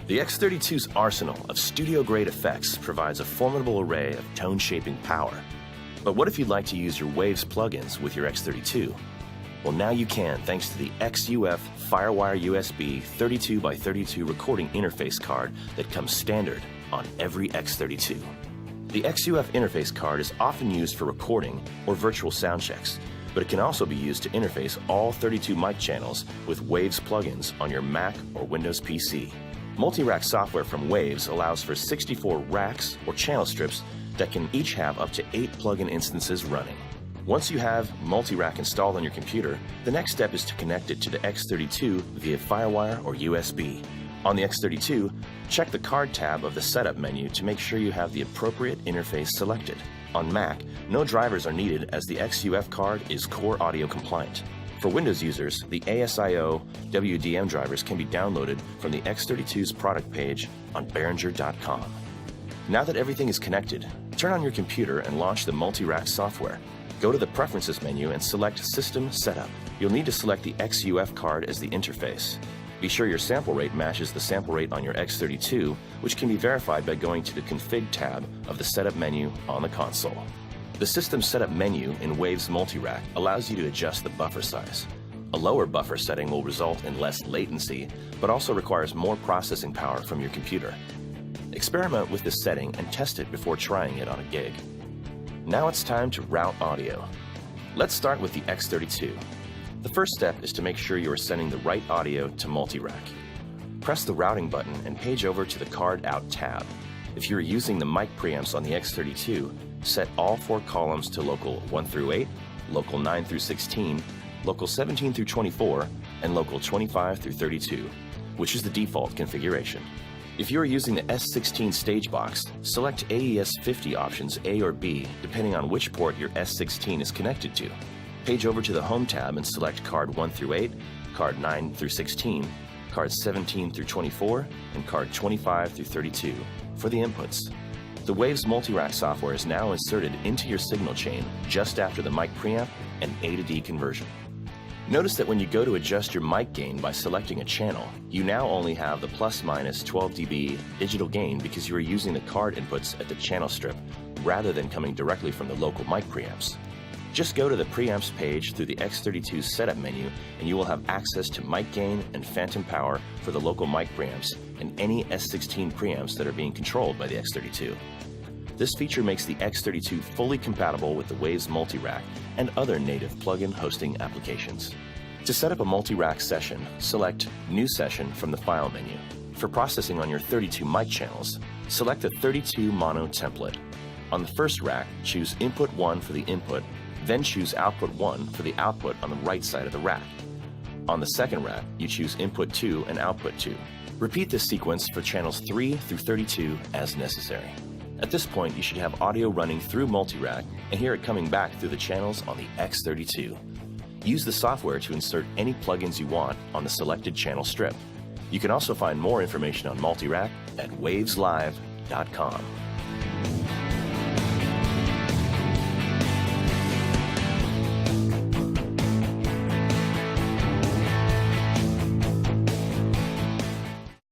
The X32's arsenal of studio-grade effects provides a formidable array of tone-shaping power. But what if you'd like to use your Waves plugins with your X32? Well, now you can thanks to the XUF Firewire USB 32x32 recording interface card that comes standard on every X32. The XUF interface card is often used for recording or virtual sound checks, but it can also be used to interface all 32 mic channels with Waves plugins on your Mac or Windows PC. Multirack software from Waves allows for 64 racks or channel strips that can each have up to 8 plugin instances running. Once you have Multirack installed on your computer, the next step is to connect it to the X32 via Firewire or USB. On the X32, check the Card tab of the Setup menu to make sure you have the appropriate interface selected. On Mac, no drivers are needed as the XUF card is Core Audio compliant. For Windows users, the ASIO WDM drivers can be downloaded from the X32's product page on Behringer.com. Now that everything is connected, turn on your computer and launch the Multirack software. Go to the Preferences menu and select System Setup. You'll need to select the XUF card as the interface. Be sure your sample rate matches the sample rate on your X32, which can be verified by going to the Config tab of the Setup menu on the console. The System Setup menu in Waves Multirack allows you to adjust the buffer size. A lower buffer setting will result in less latency, but also requires more processing power from your computer. Experiment with this setting and test it before trying it on a gig. Now it's time to route audio. Let's start with the X32. The first step is to make sure you are sending the right audio to Multirack. Press the routing button and page over to the Card Out tab. If you're using the mic preamps on the X32, set all 4 columns to local 1 through 8, local 9 through 16, local 17 through 24, and local 25 through 32, which is the default configuration. If you are using the S16 stage box, select AES 50 options A or B depending on which port your S16 is connected to. Page over to the Home tab and select Card 1 through 8, Card 9 through 16, Card 17 through 24, and Card 25 through 32 for the inputs. The Waves Multirack software is now inserted into your signal chain just after the mic preamp and A to D conversion. Notice that when you go to adjust your mic gain by selecting a channel, you now only have the plus-minus 12 dB digital gain because you are using the card inputs at the channel strip rather than coming directly from the local mic preamps. Just go to the preamps page through the X32 setup menu and you will have access to mic gain and phantom power for the local mic preamps and any S16 preamps that are being controlled by the X32. This feature makes the X32 fully compatible with the Waves Multirack and other native plugin hosting applications. To set up a multi-rack session, select New Session from the File menu. For processing on your 32 mic channels, select the 32 mono template. On the first rack, choose Input 1 for the input, then choose Output 1 for the output on the right side of the rack. On the second rack, you choose Input 2 and Output 2. Repeat this sequence for channels 3 through 32 as necessary. At this point, you should have audio running through Multirack and hear it coming back through the channels on the X32. Use the software to insert any plugins you want on the selected channel strip. You can also find more information on Multirack at waveslive.com.